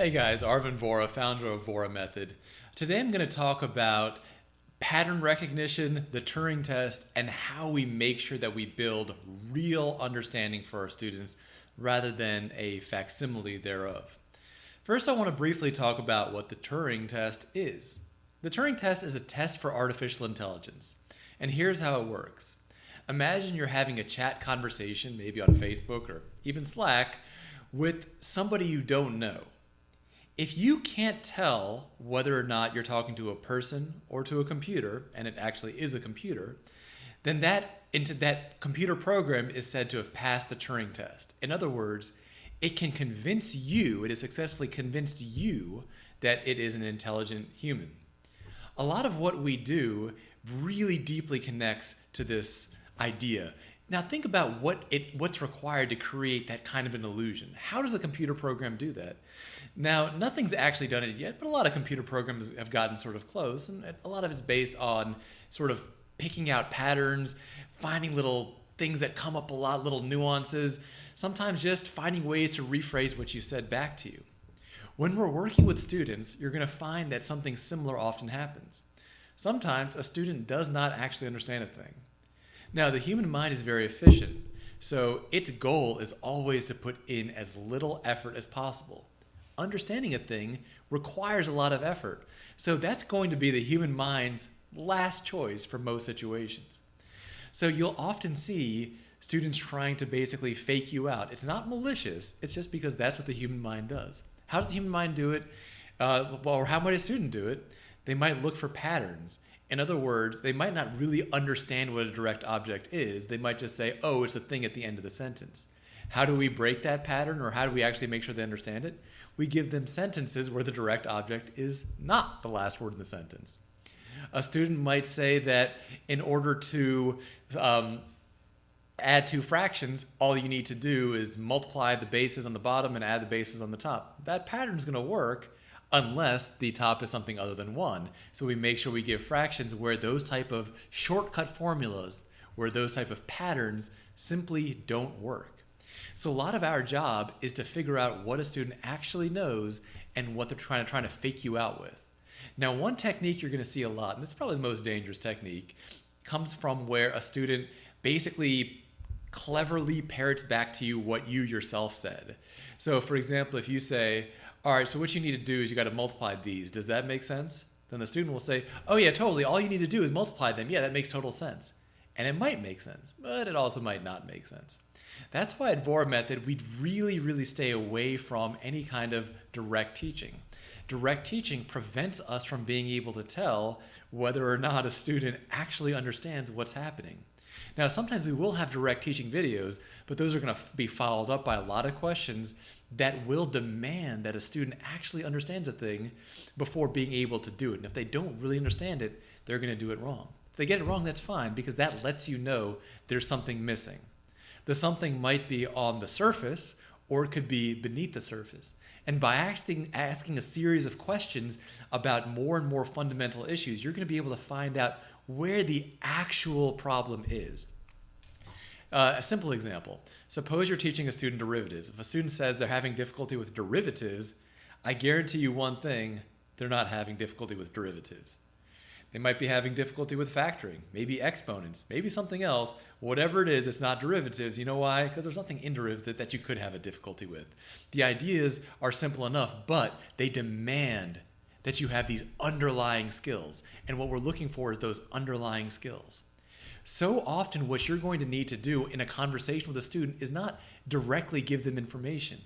Hey guys, Arvin Vohra, founder of Vohra Method. Today I'm going to talk about pattern recognition, the Turing test, and how we make sure that we build real understanding for our students rather than a facsimile thereof. First, I want to briefly talk about what the Turing test is. The Turing test is a test for artificial intelligence, and here's how it works. Imagine you're having a chat conversation, maybe on Facebook or even Slack, with somebody you don't know. If you can't tell whether or not you're talking to a person or to a computer, and it actually is a computer, then that computer program is said to have passed the Turing test. In other words, it can convince you, it has successfully convinced you that it is an intelligent human. A lot of what we do really deeply connects to this idea. Now think about what's required to create that kind of an illusion. How does a computer program do that? Now, nothing's actually done it yet, but a lot of computer programs have gotten sort of close, and a lot of it's based on sort of picking out patterns, finding little things that come up a lot, little nuances, sometimes just finding ways to rephrase what you said back to you. When we're working with students, you're going to find that something similar often happens. Sometimes a student does not actually understand a thing. Now, the human mind is very efficient, so its goal is always to put in as little effort as possible. Understanding a thing requires a lot of effort, so that's going to be the human mind's last choice for most situations. So you'll often see students trying to basically fake you out. It's not malicious, it's just because that's what the human mind does. How does the human mind do it? Or how might a student do it? They might look for patterns. In other words, they might not really understand what a direct object is. They might just say, oh, it's a thing at the end of the sentence. How do we break that pattern, or how do we actually make sure they understand it? We give them sentences where the direct object is not the last word in the sentence. A student might say that in order to add two fractions, all you need to do is multiply the bases on the bottom and add the bases on the top. That pattern is going to work unless the top is something other than 1. So we make sure we give fractions where those type of shortcut formulas, where those type of patterns simply don't work. So a lot of our job is to figure out what a student actually knows and what they're trying to fake you out with. Now, one technique you're going to see a lot, and it's probably the most dangerous technique, comes from where a student basically cleverly parrots back to you what you yourself said. So for example, if you say, all right, so what you need to do is you got to multiply these. Does that make sense? Then the student will say, oh yeah, totally. All you need to do is multiply them. Yeah, that makes total sense. And it might make sense, but it also might not make sense. That's why at Vohra Method, we really stay away from any kind of direct teaching. Direct teaching prevents us from being able to tell whether or not a student actually understands what's happening. Now, sometimes we will have direct teaching videos, but those are going to be followed up by a lot of questions that will demand that a student actually understands a thing before being able to do it. And if they don't really understand it, they're going to do it wrong. If they get it wrong, that's fine, because that lets you know there's something missing. The something might be on the surface, or it could be beneath the surface. And by asking a series of questions about more and more fundamental issues, you're going to be able to find out where the actual problem is. A simple example. Suppose you're teaching a student derivatives. If a student says they're having difficulty with derivatives, I guarantee you one thing, they're not having difficulty with derivatives. They might be having difficulty with factoring, maybe exponents, maybe something else. Whatever it is, it's not derivatives. You know why? Because there's nothing in derivative that you could have a difficulty with. The ideas are simple enough, but they demand that you have these underlying skills. And what we're looking for is those underlying skills. So often what you're going to need to do in a conversation with a student is not directly give them information.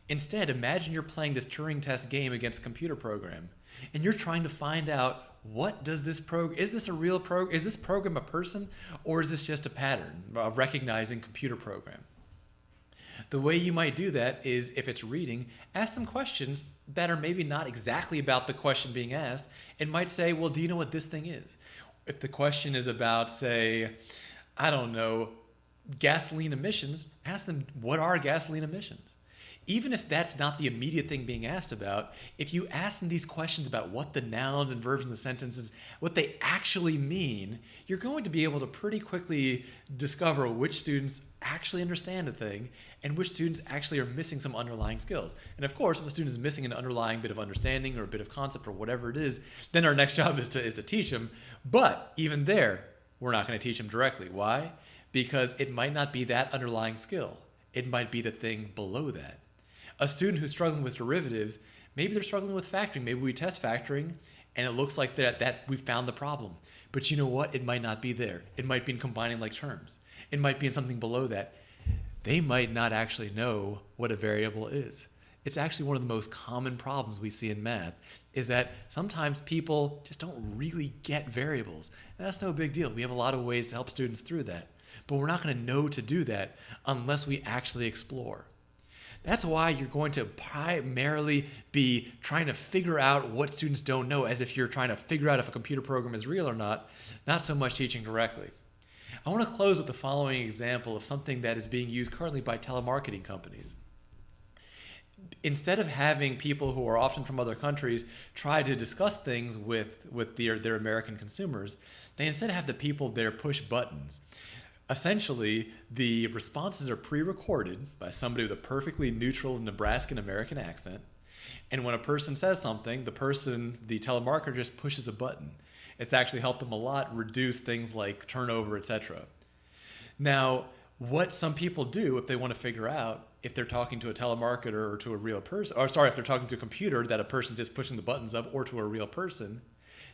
Instead, imagine you're playing this Turing test game against a computer program, and you're trying to find out, what does this program, is this a real program, is this program a person, or is this just a pattern, a recognizing computer program? The way you might do that is, if it's reading, ask them questions that are maybe not exactly about the question being asked. It might say, well, do you know what this thing is? If the question is about, say, I don't know, gasoline emissions, ask them, what are gasoline emissions? Even if that's not the immediate thing being asked about, if you ask them these questions about what the nouns and verbs in the sentences, what they actually mean, you're going to be able to pretty quickly discover which students actually understand a thing and which students actually are missing some underlying skills. And of course, if a student is missing an underlying bit of understanding or a bit of concept or whatever it is, then our next job is to teach them. But even there, we're not going to teach them directly. Why? Because it might not be that underlying skill. It might be the thing below that. A student who's struggling with derivatives, maybe they're struggling with factoring. Maybe we test factoring and it looks like that we found the problem. But you know what? It might not be there. It might be in combining like terms. It might be in something below that. They might not actually know what a variable is. It's actually one of the most common problems we see in math is that sometimes people just don't really get variables. And that's no big deal. We have a lot of ways to help students through that. But we're not going to know to do that unless we actually explore. That's why you're going to primarily be trying to figure out what students don't know, as if you're trying to figure out if a computer program is real or not so much teaching directly. I want to close with the following example of something that is being used currently by telemarketing companies. Instead of having people who are often from other countries try to discuss things with their American consumers, they instead have the people there push buttons. Essentially, the responses are pre-recorded by somebody with a perfectly neutral Nebraskan American accent. And when a person says something, the telemarketer just pushes a button. It's actually helped them a lot reduce things like turnover, etc. Now, what some people do if they want to figure out if they're talking to a telemarketer or to a real person, if they're talking to a computer that a person's just pushing the buttons of, or to a real person,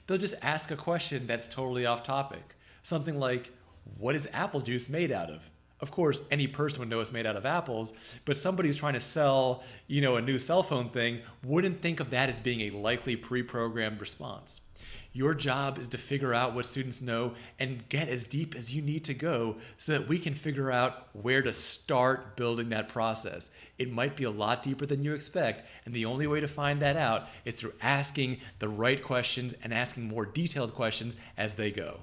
they'll just ask a question that's totally off topic. Something like, what is apple juice made out of? Of course, any person would know it's made out of apples, but somebody who's trying to sell, a new cell phone thing wouldn't think of that as being a likely pre-programmed response. Your job is to figure out what students know and get as deep as you need to go so that we can figure out where to start building that process. It might be a lot deeper than you expect, and the only way to find that out is through asking the right questions and asking more detailed questions as they go.